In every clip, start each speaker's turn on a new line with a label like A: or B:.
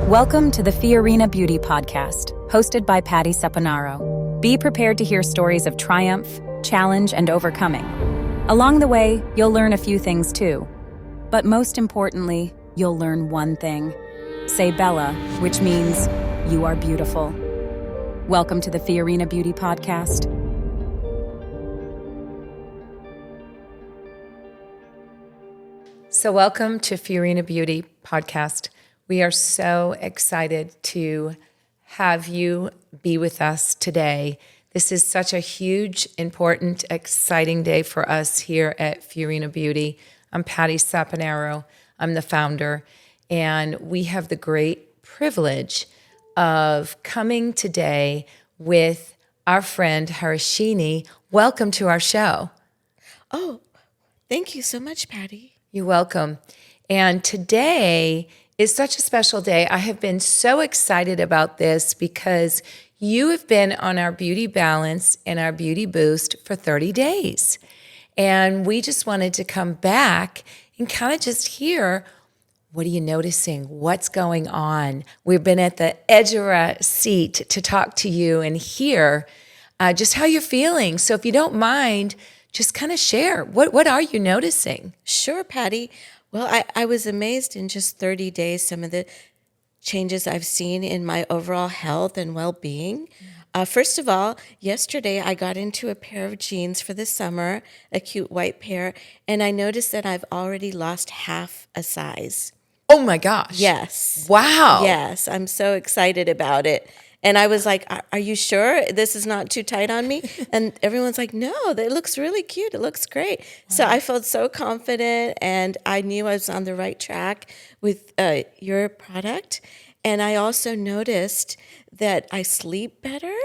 A: Welcome to the Fiorina Beauty Podcast, hosted by Patti Saponaro. Be prepared to hear stories of triumph, challenge, and overcoming. Along the way, you'll learn a few things too. But most importantly, you'll learn one thing. Say Bella, which means you are beautiful. Welcome to the Fiorina Beauty Podcast.
B: So welcome to Fiorina Beauty Podcast. We are so excited to have you be with us today. This is such a huge, important, exciting day for us here at Fiorina Beauty. I'm Patti Saponaro. I'm the founder, and we have the great privilege of coming today with our friend Hershini. Welcome to our show.
C: Oh, thank you so much, Patti.
B: You're welcome. And today is such a special day. I have been so excited about this because you have been on our Beauty Balance and our Beauty Boost for 30 days. And we just wanted to come back and kind of just hear, what are you noticing? What's going on? We've been at the edge of our seat to talk to you and hear just how you're feeling. So if you don't mind, just kind of share. What are you noticing?
C: Sure, Patti. Well, I was amazed in just 30 days, some of the changes I've seen in my overall health and well-being. First of all, yesterday I got into a pair of jeans for the summer, a cute white pair, and I noticed that I've already lost half a size.
B: Oh my gosh.
C: Yes.
B: Wow.
C: Yes, I'm so excited about it. And I was like, are you sure this is not too tight on me? And everyone's like, no, that looks really cute. It looks great. Wow. So I felt so confident, and I knew I was on the right track with your product. And I also noticed that I sleep better.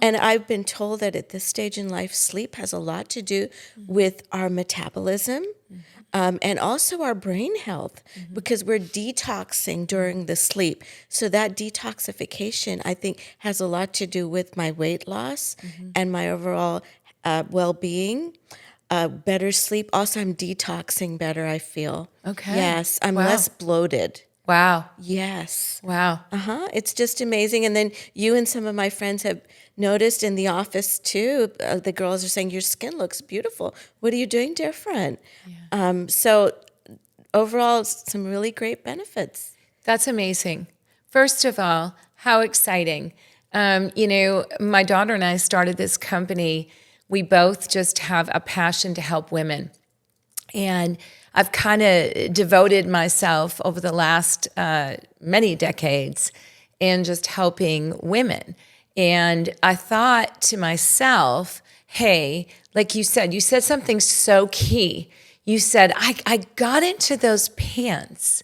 C: And I've been told that at this stage in life, sleep has a lot to do with our metabolism. And also our brain health, because we're detoxing during the sleep. So that detoxification, I think, has a lot to do with my weight loss and my overall well-being, better sleep. Also, I'm detoxing better, I feel.
B: Okay.
C: Yes, I'm less bloated.
B: Wow.
C: Yes.
B: Wow.
C: It's just amazing. And then you and some of my friends have noticed in the office too, the girls are saying, your skin looks beautiful. What are you doing different? Yeah. So overall, some really great benefits.
B: That's amazing. First of all, how exciting. My daughter and I started this company. We both just have a passion to help women. And I've kind of devoted myself over the last many decades in just helping women. And I thought to myself, hey, like you said something so key. You said, I got into those pants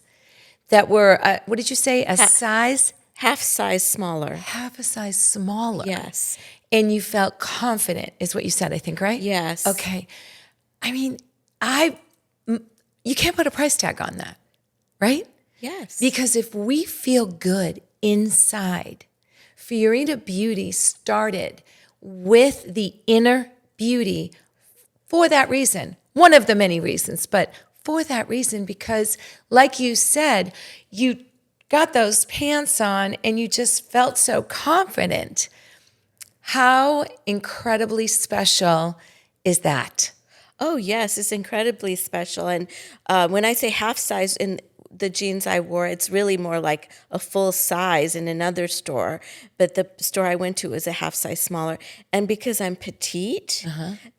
B: that were, what did you say, size?
C: Half size smaller.
B: Half a size smaller.
C: Yes.
B: And you felt confident is what you said, I think, right?
C: Yes.
B: Okay. I mean, you can't put a price tag on that, right?
C: Yes.
B: Because if we feel good inside, Fiorina Beauty started with the inner beauty for that reason. One of the many reasons, but for that reason, because like you said, you got those pants on and you just felt so confident. How incredibly special is that?
C: Oh, yes, it's incredibly special. And when I say half size in the jeans I wore, it's really more like a full size in another store. But the store I went to was a half size smaller. And because I'm petite,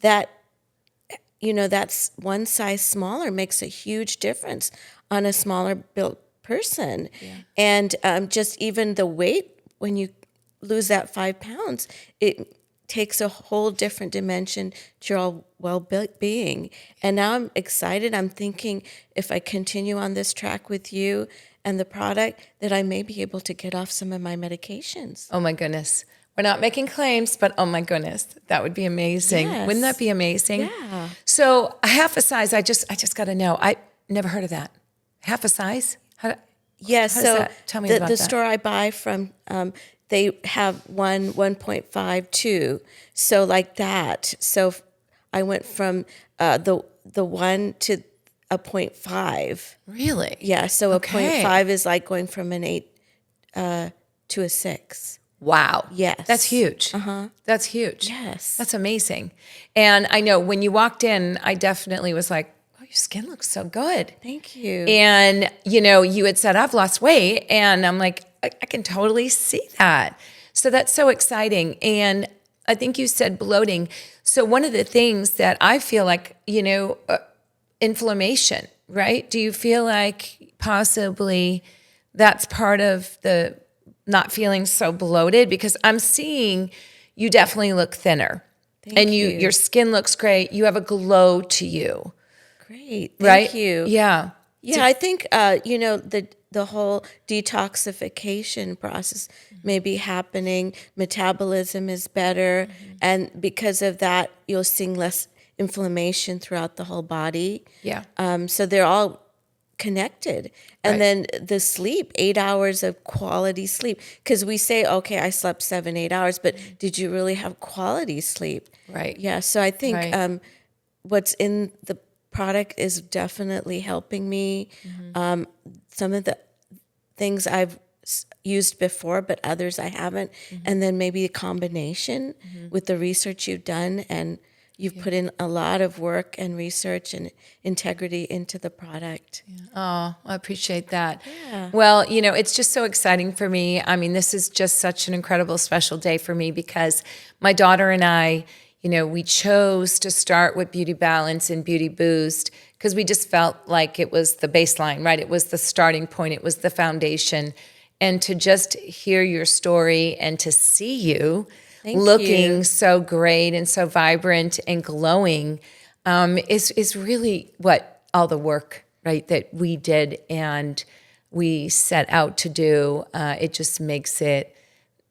C: that's one size smaller makes a huge difference on a smaller built person. Yeah. And just even the weight, when you lose that 5 pounds, it takes a whole different dimension to your well-being. And now I'm excited. I'm thinking if I continue on this track with you and the product, that I may be able to get off some of my medications.
B: Oh my goodness. We're not making claims, but oh my goodness, that would be amazing.
C: Yes.
B: Wouldn't that be amazing?
C: Yeah.
B: So half a size, I just got to know. I never heard of that. Half a size?
C: Yes.
B: How does
C: So
B: that? Tell me about
C: the
B: that.
C: store I buy from, they have 1.5, 2. So like that. So I went from the 1 to a 0.5.
B: Really?
C: Yeah. So
B: Okay.
C: a 0.5 is like going from an 8 to a 6.
B: Wow.
C: Yes.
B: That's huge. That's huge.
C: Yes.
B: That's amazing. And I know when you walked in, I definitely was like, oh, your skin looks so good.
C: Thank you.
B: And, you had said, I've lost weight. And I'm like, I can totally see that. So that's so exciting. And I think you said bloating. So one of the things that I feel like, inflammation, right? Do you feel like possibly that's part of the not feeling so bloated? Because I'm seeing you definitely look thinner.
C: Thank you.
B: Your skin looks great. You have a glow to you.
C: Great.
B: Right?
C: Thank you.
B: Yeah.
C: Yeah, I think the whole detoxification process may be happening. Metabolism is better, and because of that, you're seeing less inflammation throughout the whole body.
B: Yeah.
C: So they're all connected. And
B: Right.
C: then the sleep, 8 hours of quality sleep. Because we say, okay, I slept 7, 8 hours, but did you really have quality sleep?
B: Right.
C: Yeah. So I think
B: Right.
C: what's in the product is definitely helping me. Some of the things I've used before, but others I haven't. And then maybe a combination with the research you've done, and you've put in a lot of work and research and integrity into the product.
B: Oh, I appreciate that.
C: Yeah.
B: Well, it's just so exciting for me. I mean, this is just such an incredible special day for me because my daughter and I, we chose to start with Beauty Balance and Beauty Boost because we just felt like it was the baseline, right? It was the starting point. It was the foundation. And to just hear your story and to see you looking
C: you.
B: so great and so vibrant and glowing is really what all the work, right, that we did and we set out to do. It just makes it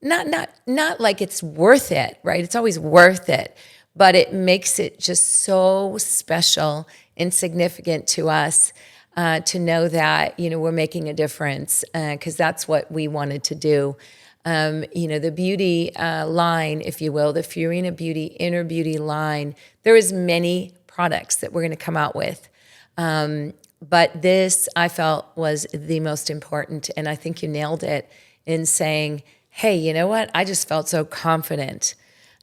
B: not like it's worth it, right? It's always worth it, but it makes it just so special and significant to us to know that we're making a difference because that's what we wanted to do. The beauty line, if you will, the Fiorina Beauty Inner Beauty line, there is many products that we're going to come out with. But this I felt was the most important. And I think you nailed it in saying, hey, you know what? I just felt so confident.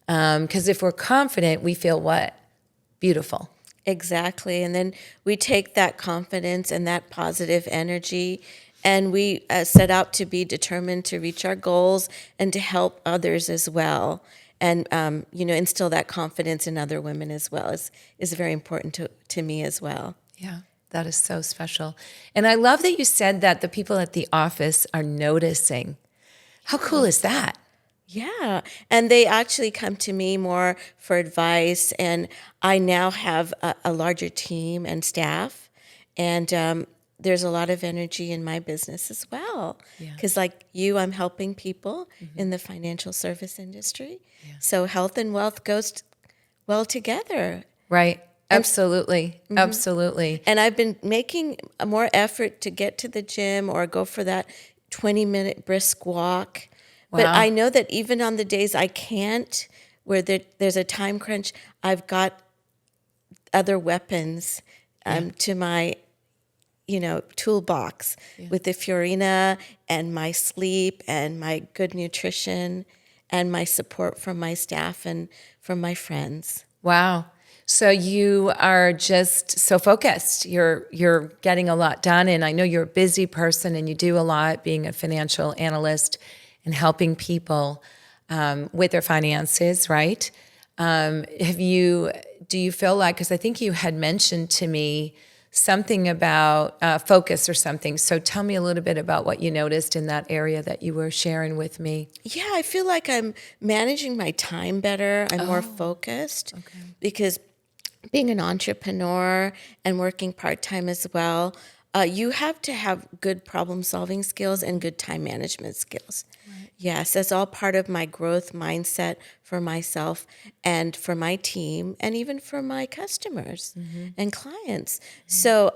B: Because if we're confident, we feel what? Beautiful.
C: Exactly. And then we take that confidence and that positive energy, and we set out to be determined to reach our goals and to help others as well. And, instill that confidence in other women as well is very important to me as well.
B: Yeah, that is so special. And I love that you said that the people at the office are noticing. How cool is that?
C: Yeah. And they actually come to me more for advice. And I now have a larger team and staff. And there's a lot of energy in my business as well. Because, like you, I'm helping people in the financial service industry. So health and wealth goes well together.
B: Right. Absolutely. Absolutely.
C: And I've been making a more effort to get to the gym or go for that 20-minute brisk walk. But
B: Wow.
C: I know that even on the days I can't, where there's a time crunch, I've got other weapons to my, toolbox with the Fiorina and my sleep and my good nutrition and my support from my staff and from my friends.
B: Wow. So you are just so focused. You're getting a lot done. And I know you're a busy person and you do a lot being a financial analyst and helping people with their finances, right? Do you feel like, because I think you had mentioned to me something about focus or something. So tell me a little bit about what you noticed in that area that you were sharing with me.
C: Yeah, I feel like I'm managing my time better. I'm more focused because being an entrepreneur and working part-time as well, you have to have good problem-solving skills and good time management skills. Right. Yes, that's all part of my growth mindset for myself and for my team and even for my customers and clients. So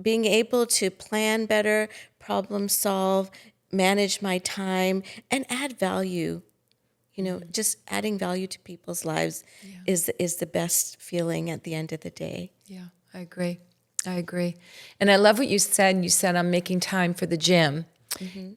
C: being able to plan better, problem solve, manage my time, and add value. Just adding value to people's lives is the best feeling at the end of the day.
B: Yeah, I agree. And I love what you said. You said, I'm making time for the gym.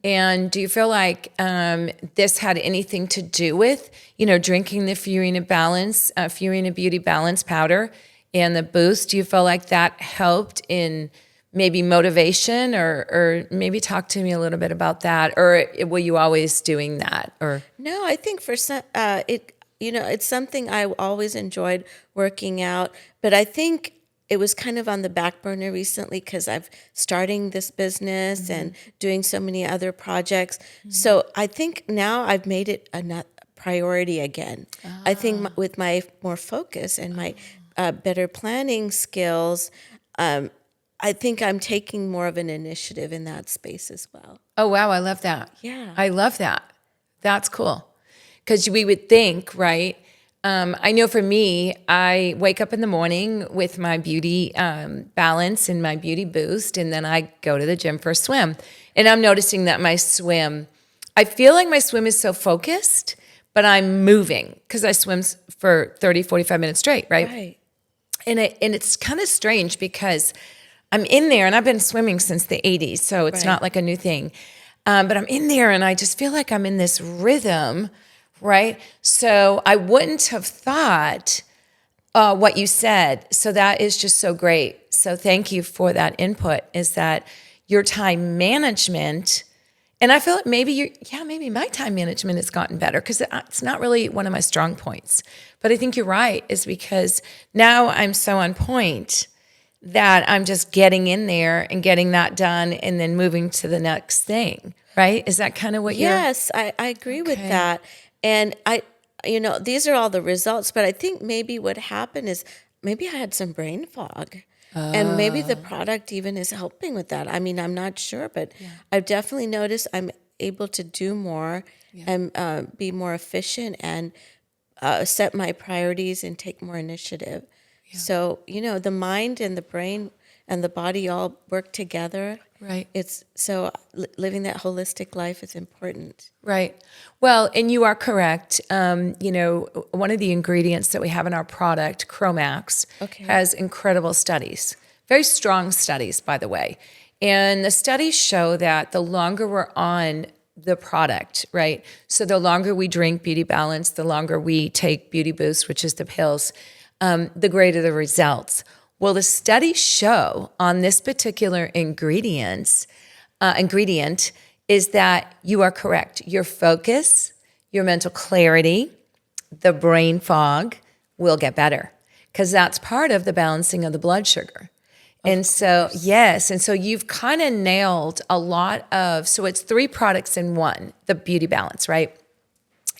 B: And do you feel like this had anything to do with, drinking the Fiorina Beauty Balance powder and the boost? Do you feel like that helped in maybe motivation, or maybe talk to me a little bit about that? Or were you always doing that? Or
C: No, I think for some, it's something I always enjoyed working out, but I think it was kind of on the back burner recently because I'm starting this business and doing so many other projects. So I think now I've made it a priority again. I think with my more focus and my better planning skills, I think I'm taking more of an initiative in that space as well.
B: oh wow, I love that.
C: Yeah.
B: I love that. That's cool. Because we would think, right? I know for me, I wake up in the morning with my beauty balance and my beauty boost, and then I go to the gym for a swim. And I'm noticing that I feel like my swim is so focused, but I'm moving because I swim for 30, 45 minutes straight, right?
C: Right.
B: And it's kind of strange because I'm in there, and I've been swimming since the 80s, so it's not like a new thing. But I'm in there, and I just feel like I'm in this rhythm, right? So I wouldn't have thought what you said. So that is just so great. So thank you for that input, is that your time management, and I feel like maybe my time management has gotten better because it's not really one of my strong points. But I think you're right, is because now I'm so on point that I'm just getting in there and getting that done and then moving to the next thing, right? Is that kind of what you're...
C: Yes, I agree with that. And these are all the results, but I think maybe what happened is maybe I had some brain fog. And maybe the product even is helping with that. I mean, I'm not sure, but I've definitely noticed I'm able to do more and be more efficient and set my priorities and take more initiative. Yeah. So, the mind and the brain and the body all work together.
B: Right.
C: It's so living that holistic life is important.
B: Right. Well, and you are correct. One of the ingredients that we have in our product, Chromax, has incredible studies, very strong studies, by the way. And the studies show that the longer we're on the product, right? So the longer we drink Beauty Balance, the longer we take Beauty Boost, which is the pills, the greater the results. Well, the studies show on this particular ingredient is that you are correct. Your focus, your mental clarity, the brain fog will get better because that's part of the balancing of the blood sugar. And so, yes, and so you've kind of nailed a lot of, so it's 3 products in one, the Beauty Balance, right?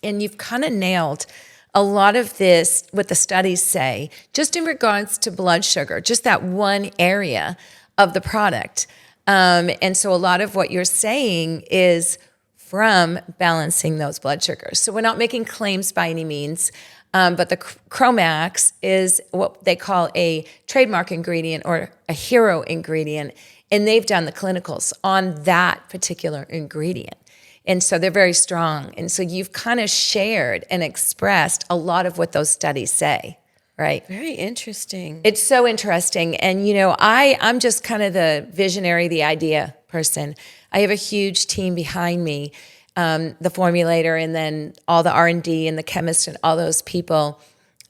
B: And you've kind of nailed a lot of this, what the studies say, just in regards to blood sugar, just that one area of the product. And so a lot of what you're saying is from balancing those blood sugars. So we're not making claims by any means, but the Chromax is what they call a trademark ingredient or a hero ingredient, and they've done the clinicals on that particular ingredient. And so they're very strong. And so you've kind of shared and expressed a lot of what those studies say, right?
C: Very interesting.
B: It's so interesting. And, I'm just kind of the visionary, the idea person. I have a huge team behind me, the formulator, and then all the R&D and the chemists and all those people.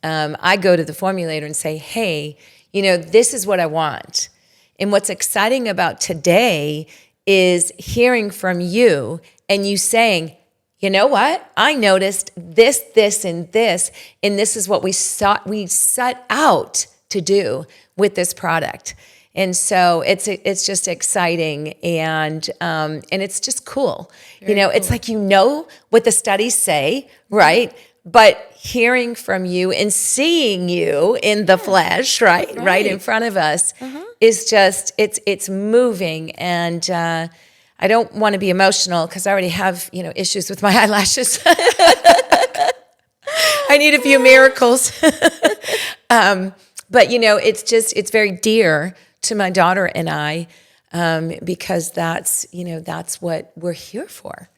B: I go to the formulator and say, hey, this is what I want. And what's exciting about today is hearing from you and you saying, you know what? I noticed this, and this is what we set out to do with this product. And so it's just exciting and it's just cool. Very cool. It's like what the studies say, right? But hearing from you and seeing you in the flesh, right in front of us, is just it's moving. And I don't want to be emotional because I already have issues with my eyelashes. I need a few miracles. But it's very dear to my daughter and I, because that's what we're here for.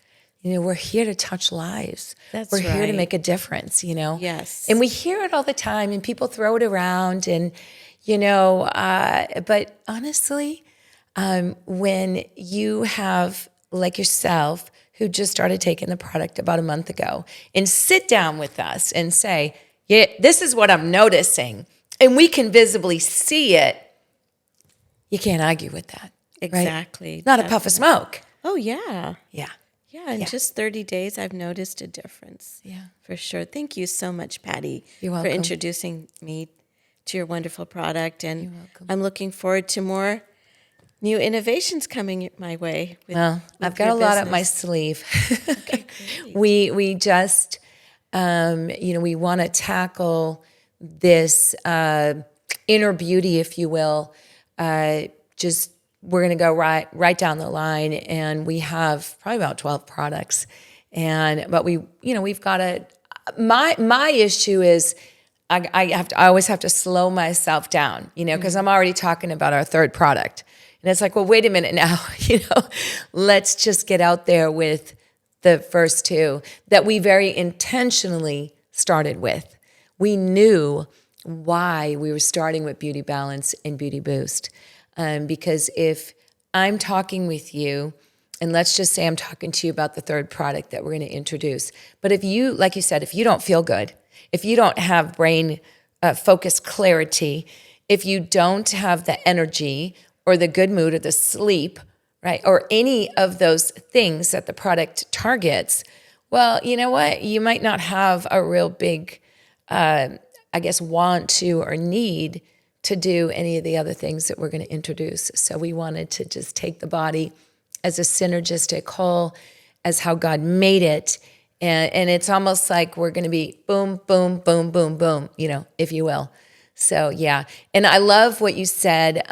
B: We're here to touch lives. We're here to make a difference,
C: Yes.
B: And we hear it all the time and people throw it around and, but honestly, when you have like yourself who just started taking the product about a month ago and sit down with us and say, yeah, this is what I'm noticing, and we can visibly see it, you can't argue with that.
C: Exactly.
B: Right? Not a puff of smoke.
C: Oh, yeah.
B: Yeah.
C: Yeah, in just 30 days, I've noticed a difference.
B: Yeah.
C: For sure. Thank you so much, Patti,
B: You're
C: for
B: welcome.
C: introducing me to your wonderful product. And I'm looking forward to more new innovations coming my way.
B: Well, I've got a lot up my sleeve.
C: Okay, great.
B: We just, we want to tackle this inner beauty, if you will. We're going to go right down the line, and we have probably about 12 products. But we've got to. My issue is I always have to slow myself down, because I'm already talking about our third product. And it's like, well, wait a minute now, let's just get out there with the first two that we very intentionally started with. We knew why we were starting with Beauty Balance and Beauty Boost. Because if I'm talking with you, and let's just say I'm talking to you about the third product that we're going to introduce, but if you, like you said, if you don't feel good, if you don't have brain focus clarity, if you don't have the energy or the good mood or the sleep, right, or any of those things that the product targets, well, you know what? You might not have a real big, want to or need to do any of the other things that we're going to introduce. So we wanted to just take the body as a synergistic whole, as how God made it. And it's almost like we're going to be boom, boom, boom, boom, boom, if you will. So, yeah. And I love what you said,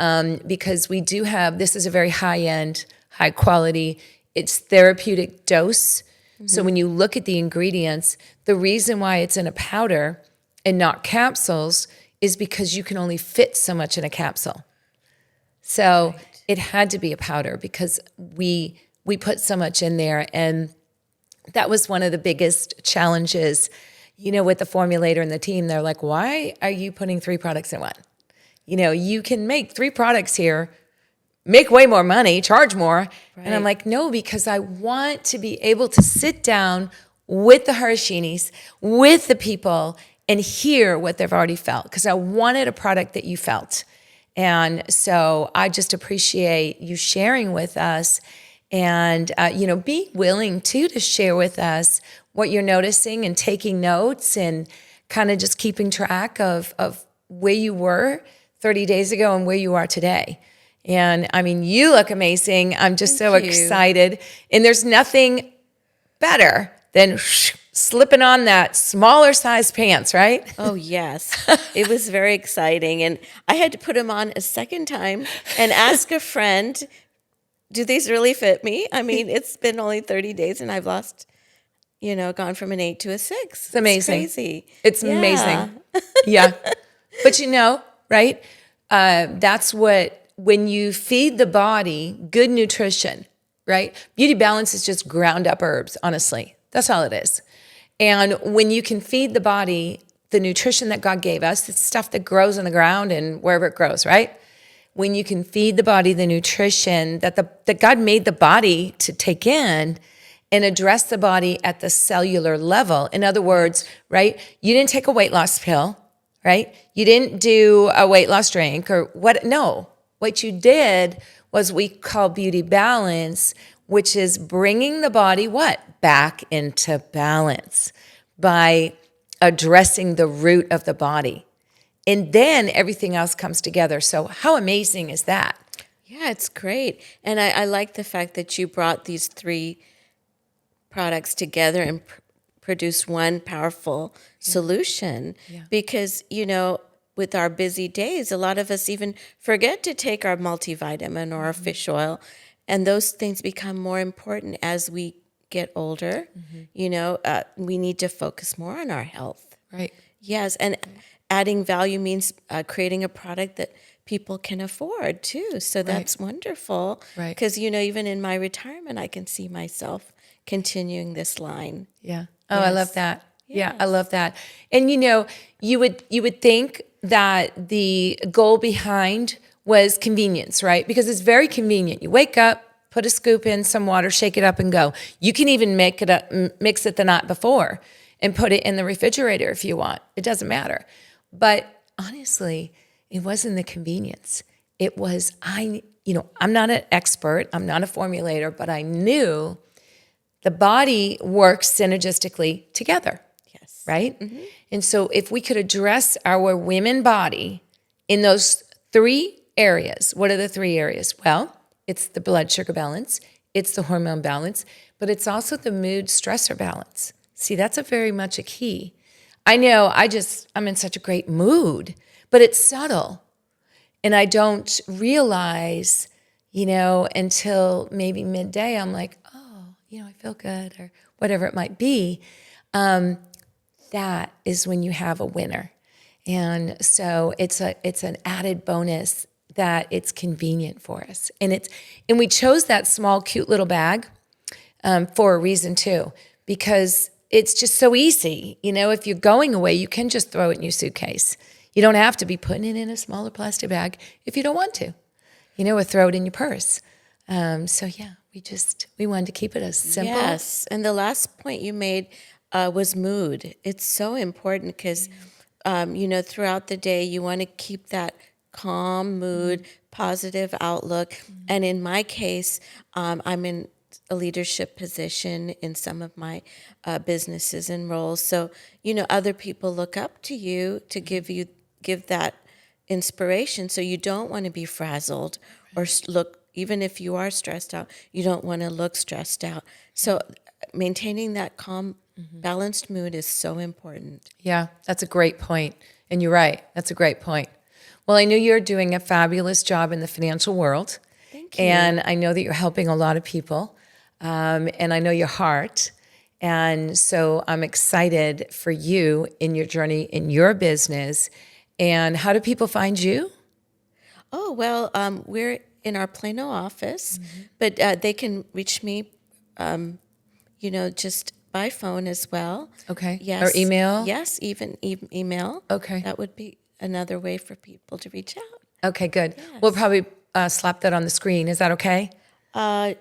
B: because we do have, this is a very high-end, high-quality, it's therapeutic dose. Mm-hmm. So when you look at the ingredients, the reason why it's in a powder and not capsules is because you can only fit so much in a capsule. So it had to be a powder because we put so much in there. And that was one of the biggest challenges, with the formulator and the team. They're like, why are you putting 3 products in one? You can make 3 products here, make way more money, charge more. Right. And I'm like, no, because I want to be able to sit down with the Hershinis, with the people, and hear what they've already felt, because I wanted a product that you felt. And so I just appreciate you sharing with us and, be willing to share with us what you're noticing and taking notes and kind of just keeping track of where you were 30 days ago and where you are today. And I mean, you look amazing. I'm just Thank you. Excited. And there's nothing better than slipping on that smaller size pants, right?
C: Oh, yes. It was very exciting. And I had to put them on a second time and ask a friend, do these really fit me? I mean, it's been only 30 days and I've lost, gone from an 8 to a 6.
B: It's amazing.
C: It's crazy.
B: It's amazing. Yeah. But right? That's when you feed the body good nutrition, right? Beauty Balance is just ground up herbs, honestly. That's all it is. And when you can feed the body the nutrition that God gave us, it's stuff that grows on the ground and wherever it grows, right? When you can feed the body the nutrition that God made the body to take in and address the body at the cellular level. In other words, right? You didn't take a weight loss pill, right? You didn't do a weight loss drink or what? No. What you did was we call Beauty Balance, which is bringing the body back into balance by addressing the root of the body. And then everything else comes together. So how amazing is that?
C: Yeah, it's great. And I like the fact that you brought these 3 products together and produced one powerful solution. Yeah. Because, with our busy days, a lot of us even forget to take our multivitamin or our fish oil. And those things become more important as we get older. Mm-hmm. We need to focus more on our health.
B: Right.
C: Yes. And adding value means creating a product that people can afford too. So that's wonderful. Right. Because, even in my retirement, I can see myself continuing this line.
B: Yeah. Oh, yes. I love that. Yes. Yeah, I love that. And, you would think that the goal behind was convenience, right? Because it's very convenient. You wake up, Put a scoop in some water, shake it up, and go. You can even mix it the night before and put it in the refrigerator if you want. It doesn't matter. But honestly, it wasn't the convenience. It was, I'm not an expert, I'm not a formulator, but I knew the body works synergistically together.
C: Yes.
B: Right? Mm-hmm. And so if we could address our women body in those 3 areas, what are the 3 areas? Well, it's the blood sugar balance, it's the hormone balance, but it's also the mood stressor balance. See, that's very much a key. I know I'm in such a great mood, but it's subtle. And I don't realize, until maybe midday, I'm like, oh, I feel good or whatever it might be. That is when you have a winner. And so it's an added bonus that it's convenient for us. And we chose that small, cute little bag for a reason too, because it's just so easy. If you're going away, you can just throw it in your suitcase. You don't have to be putting it in a smaller plastic bag if you don't want to, or throw it in your purse. So yeah, we wanted to keep it as simple.
C: Yes, and the last point you made was mood. It's so important because, throughout the day, you want to keep that calm mood, positive outlook. And in my case, I'm in a leadership position in some of my businesses and roles. So, other people look up to you to give that inspiration. So you don't want to be frazzled or look, even if you are stressed out, you don't want to look stressed out. So maintaining that calm, balanced mood is so important.
B: Yeah, that's a great point. And you're right. That's a great point. Well, I know you're doing a fabulous job in the financial world.
C: Thank you.
B: And I know that you're helping a lot of people. And I know your heart. And so I'm excited for you in your journey in your business. And how do people find you?
C: Oh, well, we're in our Plano office, but they can reach me, just by phone as well.
B: Okay.
C: Yes.
B: Or email?
C: Yes, even email.
B: Okay.
C: That would be another way for people to reach out.
B: Okay, good. Yes. We'll probably slap that on the screen. Is that okay? Our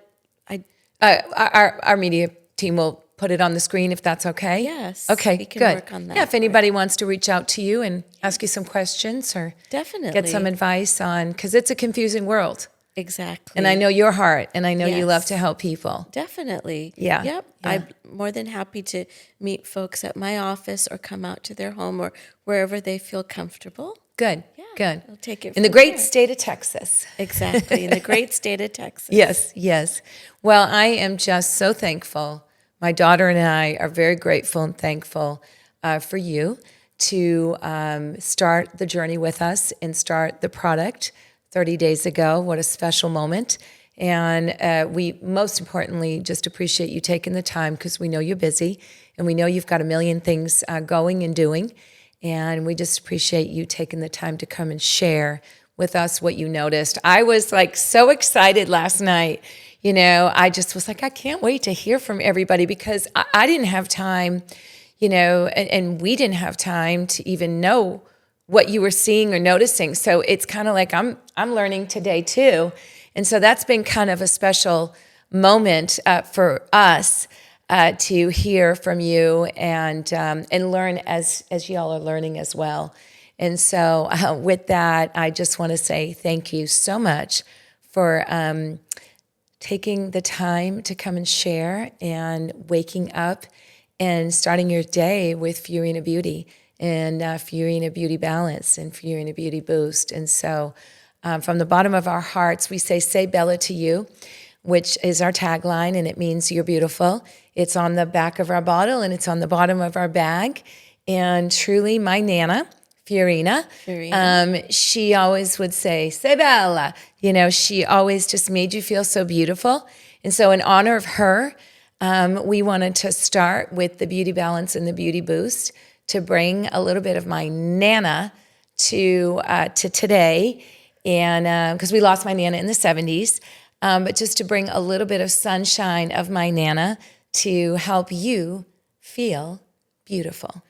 B: media team will put it on the screen if that's okay.
C: Yes.
B: Okay,
C: we can
B: good.
C: Work on that.
B: Yeah, if anybody wants to reach out to you and ask you some questions or
C: definitely
B: get some advice on, because it's a confusing world.
C: Exactly.
B: And I know your heart, and I know you love to help people.
C: Definitely.
B: Yeah.
C: Yep.
B: Yeah.
C: I'm more than happy to meet folks at my office or come out to their home or wherever they feel comfortable.
B: Good.
C: Yeah,
B: Good.
C: I'll take it
B: in the
C: from
B: great
C: there.
B: state of Texas.
C: Exactly. In the great state of Texas.
B: Yes, yes. Well, I am just so thankful. My daughter and I are very grateful and thankful for you to start the journey with us and start the product 30 days ago. What a special moment. And we most importantly just appreciate you taking the time because we know you're busy and we know you've got a million things going and doing. And we just appreciate you taking the time to come and share with us what you noticed. I was like so excited last night. I just was like, I can't wait to hear from everybody because I didn't have time, and we didn't have time to even know what you were seeing or noticing. So it's kind of like I'm learning today too. And so that's been kind of a special moment for us to hear from you and learn as y'all are learning as well. And so with that, I just want to say thank you so much for taking the time to come and share and waking up and starting your day with Fiorina Beauty and Fiorina Beauty Balance and Fiorina Beauty Boost. And so from the bottom of our hearts, we say Bella to you, which is our tagline, and it means you're beautiful. It's on the back of our bottle, and it's on the bottom of our bag. And truly, my Nana, Fiorina, she always would say Bella. She always just made you feel so beautiful. And so in honor of her, we wanted to start with the Beauty Balance and the Beauty Boost to bring a little bit of my Nana to today. And because we lost my Nana in the 70s, but just to bring a little bit of sunshine of my Nana to help you feel beautiful.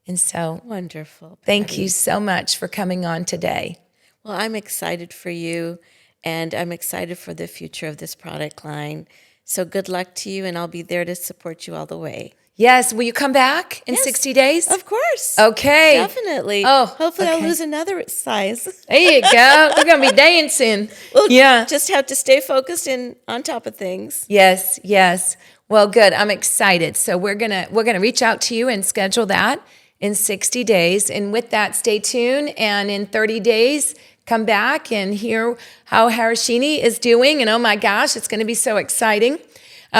B: And so
C: wonderful.
B: Thank you so much for coming on today.
C: Well, I'm excited for you. and I'm excited for the future of this product line. So good luck to you, and I'll be there to support you all the way.
B: Yes. Will you come back in 60 days?
C: Of course.
B: Okay.
C: Definitely.
B: Oh,
C: hopefully I'll
B: okay.
C: lose another size.
B: There you go. We're going to be dancing.
C: Well,
B: Yeah.
C: just have to stay focused and on top of things.
B: Yes, yes. Well, good. I'm excited. So we're gonna reach out to you and schedule that in 60 days. And with that, stay tuned. And in 30 days, come back and hear how Hershini is doing. And oh my gosh, it's going to be so exciting.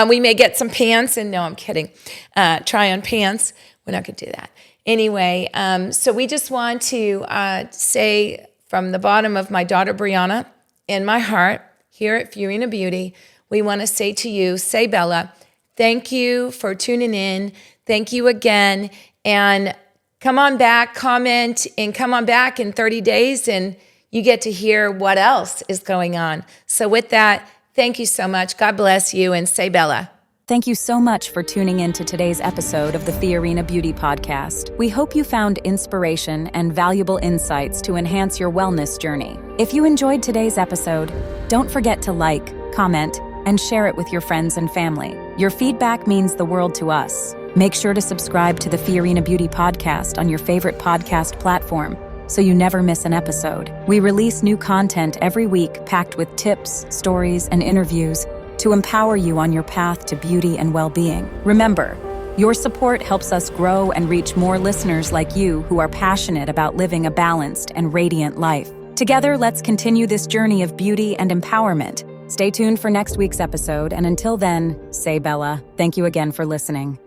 B: We may get some pants. And no, I'm kidding. Try on pants. We're not going to do that. Anyway, so we just want to say from the bottom of my daughter Brianna and my heart here at Fiorina Beauty, we want to say to you, say Bella, thank you for tuning in. Thank you again. And come on back, comment, and come on back in 30 days and you get to hear what else is going on. So with that, thank you so much. God bless you, and say Bella.
A: Thank you so much for tuning in to today's episode of the Fiorina Beauty Podcast. We hope you found inspiration and valuable insights to enhance your wellness journey. If you enjoyed today's episode, don't forget to like, comment, and share it with your friends and family. Your feedback means the world to us. Make sure to subscribe to the Fiorina Beauty Podcast on your favorite podcast platform so you never miss an episode. We release new content every week packed with tips, stories, and interviews to empower you on your path to beauty and well-being. Remember, your support helps us grow and reach more listeners like you who are passionate about living a balanced and radiant life. Together, let's continue this journey of beauty and empowerment. Stay tuned for next week's episode, and until then, say Bella. Thank you again for listening.